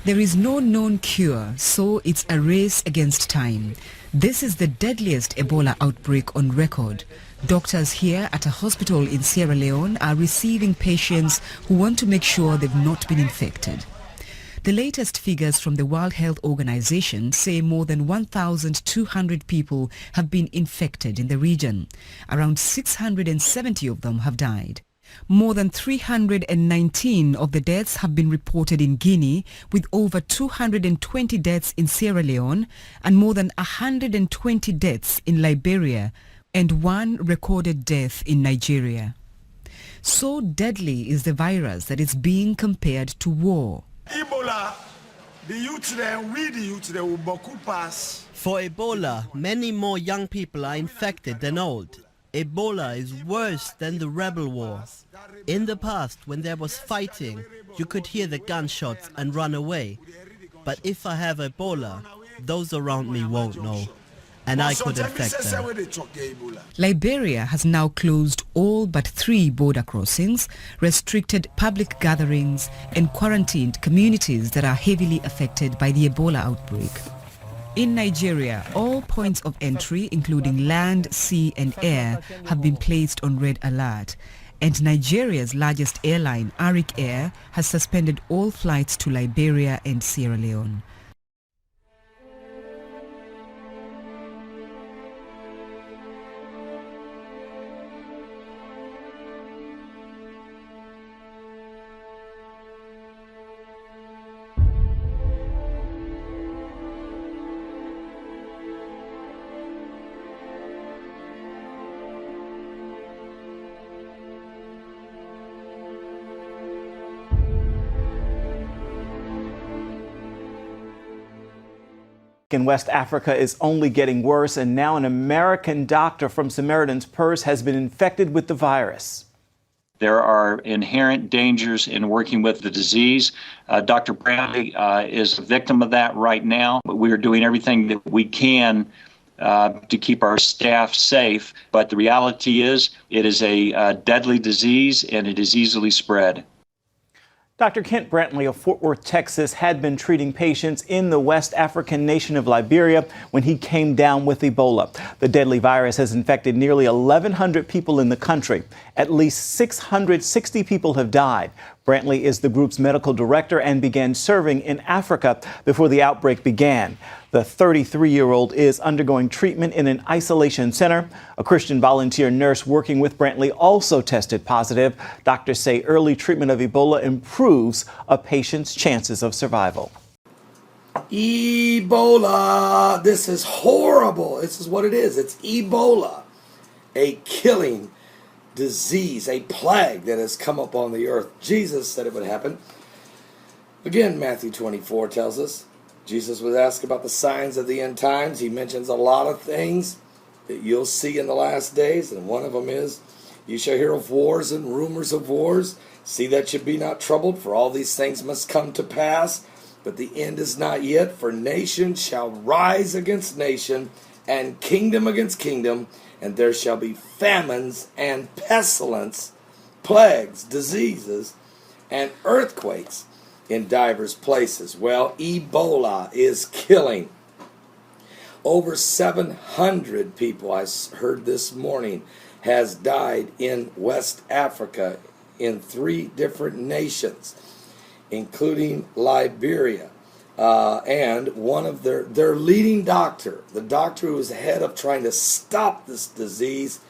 There is no known cure, so it's a race against time. This is the deadliest Ebola outbreak on record. Doctors here at a hospital in Sierra Leone are receiving patients who want to make sure they've not been infected. The latest figures from the World Health Organization say more than 1,200 people have been infected in the region. Around 670 of them have died. More than 319 of the deaths have been reported in Guinea, with over 220 deaths in Sierra Leone and more than 120 deaths in Liberia and one recorded death in Nigeria. So deadly is the virus that it's being compared to war. Ebola, the youth there, we the youth there will boku pass. For Ebola, many more young people are infected than old. Ebola is worse than the rebel war. In the past, when there was fighting, you could hear the gunshots and run away. But if I have Ebola, those around me won't know, and I could infect them. Liberia has now closed all but 3 border crossings, restricted public gatherings, and quarantined communities that are heavily affected by the Ebola outbreak. In Nigeria, all points of entry, including land, sea and air, have been placed on red alert. And Nigeria's largest airline, Arik Air, has suspended all flights to Liberia and Sierra Leone. In West Africa is only getting worse, and now an American doctor from Samaritan's Purse has been infected with the virus. There are inherent dangers in working with the disease. Dr. Bradley is a victim of that right now. We are doing everything that we can to keep our staff safe, but the reality is it is a deadly disease and it is easily spread. Dr. Kent Brantley of Fort Worth, Texas, had been treating patients in the West African nation of Liberia when he came down with Ebola. The deadly virus has infected nearly 1,100 people in the country. At least 660 people have died. Brantley is the group's medical director and began serving in Africa before the outbreak began. The 33-year-old is undergoing treatment in an isolation center. A Christian volunteer nurse working with Brantley also tested positive. Doctors say early treatment of Ebola improves a patient's chances of survival. Ebola, this is horrible. This is what it is. It's Ebola, a killing disease, a plague that has come upon the earth. Jesus said it would happen. Again, Matthew 24 tells us. Jesus was asked about the signs of the end times. He mentions a lot of things that you'll see in the last days, and one of them is, you shall hear of wars and rumors of wars. See that you be not troubled, for all these things must come to pass, but the end is not yet. For nation shall rise against nation, and kingdom against kingdom, and there shall be famines and pestilence, plagues, diseases, and earthquakes in divers places. Well, Ebola is killing. Over 700 people, I heard this morning, has died in West Africa in 3 different nations, including Liberia. And one of their leading doctor, the doctor who was ahead of trying to stop this disease,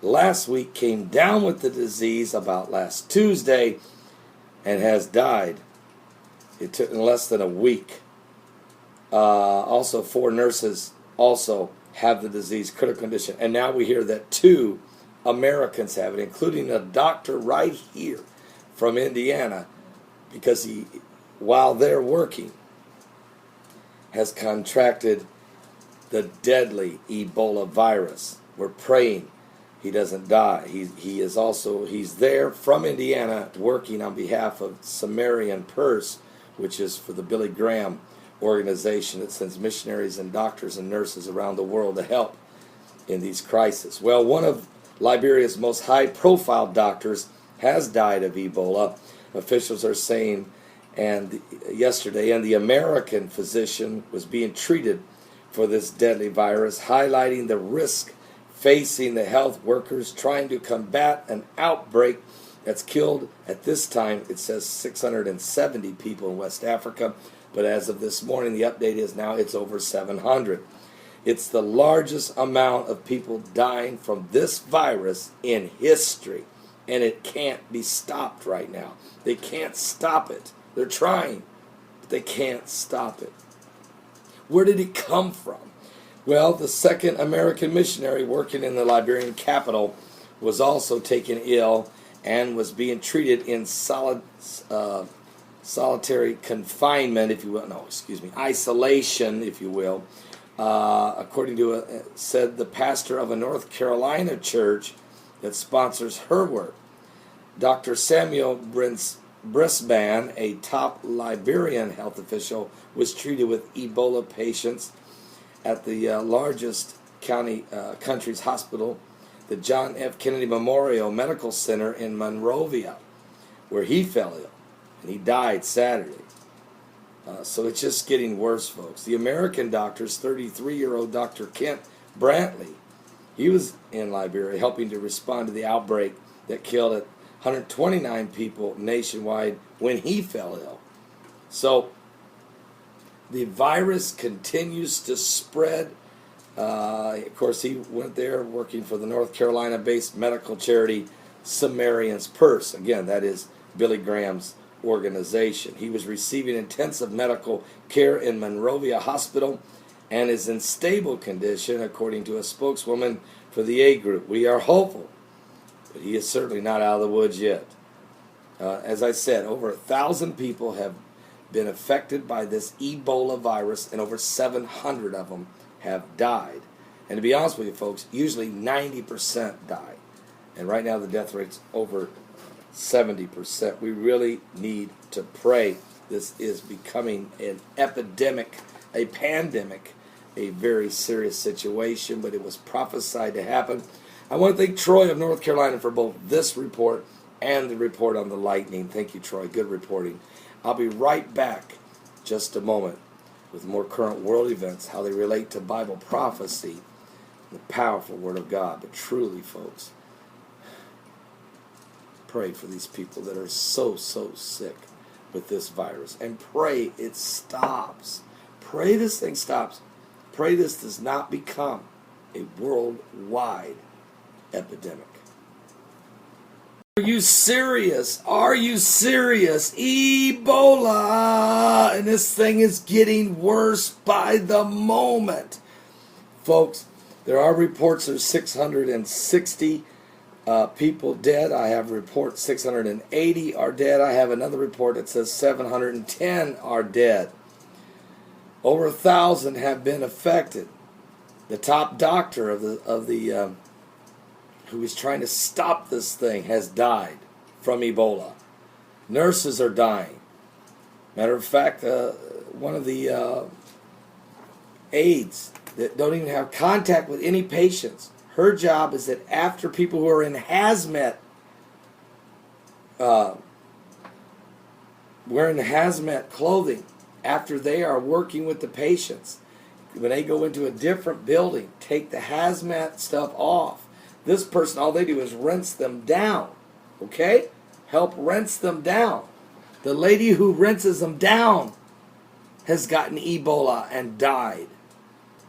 last week came down with the disease about last Tuesday and has died. It took in less than a week. Also, 4 nurses also have the disease, critical condition. And now we hear that 2 Americans have it, including a doctor right here from Indiana, because he, while they're working, has contracted the deadly Ebola virus. We're praying he doesn't die. He's there from Indiana working on behalf of Samaritan Purse, which is for the Billy Graham organization that sends missionaries and doctors and nurses around the world to help in these crises. Well, one of Liberia's most high-profile doctors has died of Ebola. Officials are saying and yesterday, and the American physician was being treated for this deadly virus, highlighting the risk facing the health workers trying to combat an outbreak that's killed at this time, it says 670 people in West Africa, but as of this morning, the update is now it's over 700. It's the largest amount of people dying from this virus in history, and it can't be stopped right now. They can't stop it. They're trying, but they can't stop it. Where did it come from? Well, the second American missionary working in the Liberian capital was also taken ill and was being treated in solitary confinement, if you will. No, excuse me, isolation, if you will. According to said the pastor of a North Carolina church that sponsors her work. Dr. Samuel Brisbane, a top Liberian health official, was treated with Ebola patients at the largest country's hospital, the John F. Kennedy Memorial Medical Center in Monrovia, where he fell ill, and he died Saturday. So it's just getting worse, folks. The American doctors, 33-year-old Dr. Kent Brantley, he was in Liberia helping to respond to the outbreak that killed 129 people nationwide when he fell ill. So the virus continues to spread. Of course, he went there working for the North Carolina-based medical charity Samaritan's Purse. Again, that is Billy Graham's organization. He was receiving intensive medical care in Monrovia Hospital and is in stable condition, according to a spokeswoman for the A group. We are hopeful, but he is certainly not out of the woods yet. As I said, over 1,000 people have been affected by this Ebola virus, and over 700 of them have died. And to be honest with you, folks, usually 90% die. And right now the death rate's over 70%. We really need to pray. This is becoming an epidemic, a pandemic, a very serious situation, but it was prophesied to happen. I want to thank Troy of North Carolina for both this report and the report on the lightning. Thank you, Troy. Good reporting. I'll be right back just a moment with more current world events, how they relate to Bible prophecy, the powerful Word of God. But truly, folks, pray for these people that are so sick with this virus. And pray it stops. Pray this thing stops. Pray this does not become a worldwide epidemic. Are you serious? Are you serious? Ebola! And this thing is getting worse by the moment. Folks, there are reports of 660 people dead. I have reports 680 are dead. I have another report that says 710 are dead. Over 1,000 have been affected. The top doctor of the who is trying to stop this thing has died from Ebola. Nurses are dying. Matter of fact, one of the aides that don't even have contact with any patients, her job is that after people who are in hazmat, wearing hazmat clothing, after they are working with the patients, when they go into a different building, take the hazmat stuff off. This person, all they do is rinse them down, okay? Help rinse them down. The lady who rinses them down has gotten Ebola and died,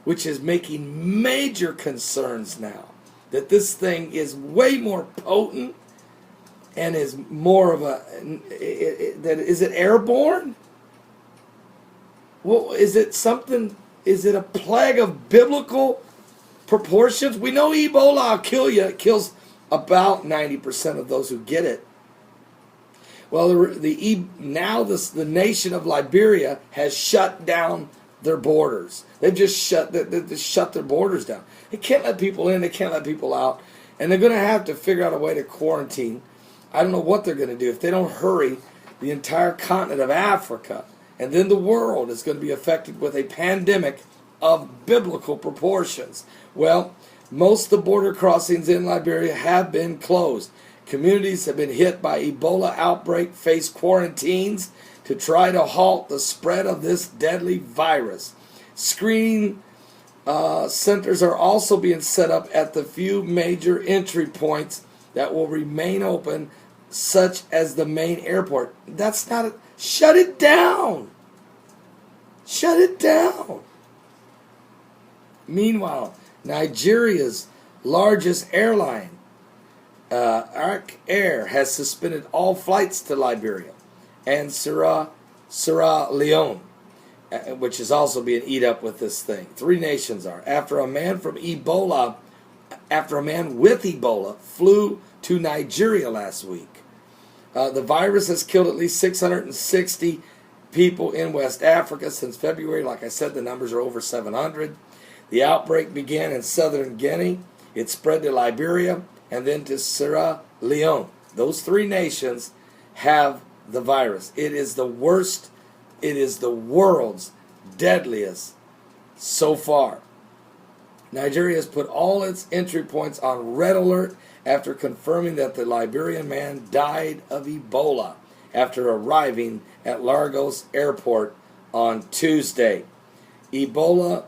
which is making major concerns now that this thing is way more potent and is more of a, is it airborne? Well, is it something, is it a plague of biblical proportions? We know Ebola will kill you. It kills about 90% of those who get it. Well, the nation of Liberia has shut down their borders. They've just shut their borders down. They can't let people in. They can't let people out. And they're going to have to figure out a way to quarantine. I don't know what they're going to do. If they don't hurry, the entire continent of Africa and then the world is going to be affected with a pandemic of biblical proportions. Well, most of the border crossings in Liberia have been closed. Communities have been hit by Ebola outbreak, face quarantines. to try to halt the spread of this deadly virus. Screening centers are also being set up at the few major entry points that will remain open, such as the main airport. That's not it. Shut it down. Shut it down. Meanwhile, Nigeria's largest airline, Arc Air, has suspended all flights to Liberia and Sierra Leone, which is also being eat up with this thing. 3 nations are. After a man with Ebola flew to Nigeria last week. The virus has killed at least 660 people in West Africa since February. Like I said, the numbers are over 700. The outbreak began in southern Guinea. It spread to Liberia and then to Sierra Leone. Those 3 nations have the virus. It is the worst. It is the world's deadliest so far. Nigeria has put all its entry points on red alert after confirming that the Liberian man died of Ebola after arriving at Lagos Airport on Tuesday. Ebola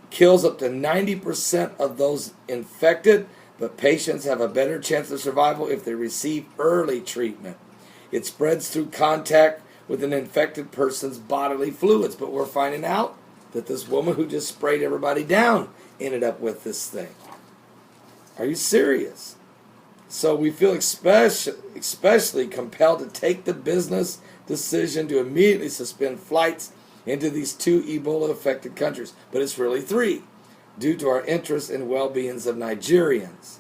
kills up to 90% of those infected, but patients have a better chance of survival if they receive early treatment. It spreads through contact with an infected person's bodily fluids, but we're finding out that this woman who just sprayed everybody down ended up with this thing. Are you serious? So we feel especially compelled to take the business decision to immediately suspend flights into these 2 Ebola-affected countries. But it's really 3, due to our interest in well-beings of Nigerians.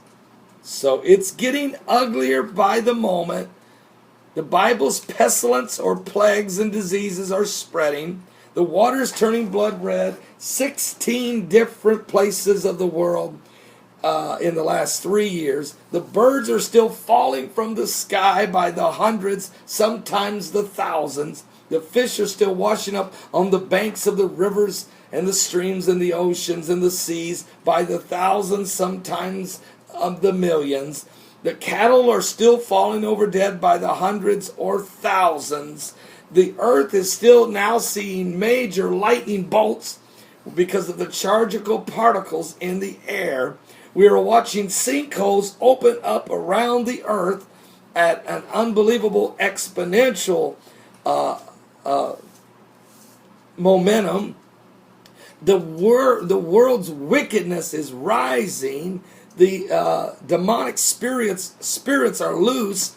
So it's getting uglier by the moment. The Bible's pestilence or plagues and diseases are spreading. The water is turning blood red. 16 different places of the world in the last 3 years. The birds are still falling from the sky by the hundreds, sometimes the thousands. The fish are still washing up on the banks of the rivers and the streams and the oceans and the seas by the thousands, sometimes of the millions. The cattle are still falling over dead by the hundreds or thousands. The earth is still now seeing major lightning bolts because of the chargeable particles in the air. We are watching sinkholes open up around the earth at an unbelievable exponential momentum. The world's wickedness is rising. The demonic spirits are loose.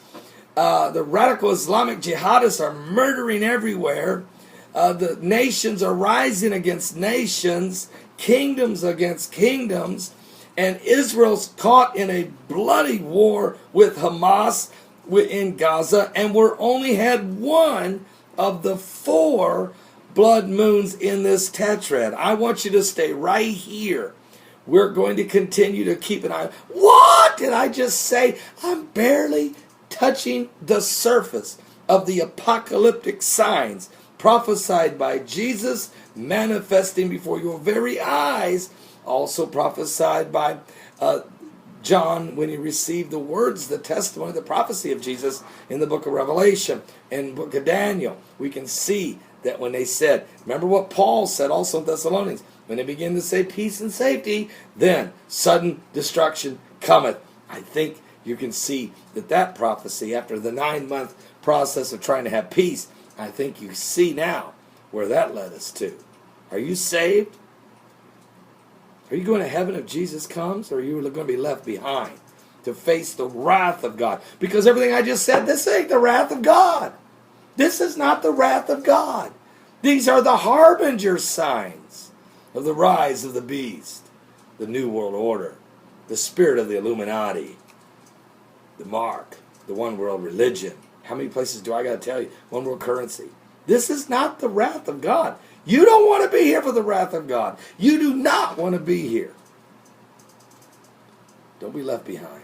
The radical Islamic jihadists are murdering everywhere. The nations are rising against nations, kingdoms against kingdoms, and Israel's caught in a bloody war with Hamas in Gaza, and we're only had 1 of the 4 blood moons in this tetrad. I want you to stay right here. We're going to continue to keep an eye. What did I just say? I'm barely touching the surface of the apocalyptic signs prophesied by Jesus, manifesting before your very eyes, also prophesied by John when he received the words, the testimony, the prophecy of Jesus in the book of Revelation and book of Daniel. We can see that when they said, remember what Paul said also in Thessalonians, when they begin to say peace and safety, then sudden destruction cometh. I think you can see that prophecy, after the 9-month process of trying to have peace, I think you see now where that led us to. Are you saved? Are you going to heaven if Jesus comes, or are you going to be left behind to face the wrath of God? Because everything I just said, this ain't the wrath of God. This is not the wrath of God. These are the harbinger signs of the rise of the beast, the New World Order, the spirit of the Illuminati, the mark, the one world religion. How many places do I got to tell you? One world currency. This is not the wrath of God. You don't want to be here for the wrath of God. You do not want to be here. Don't be left behind.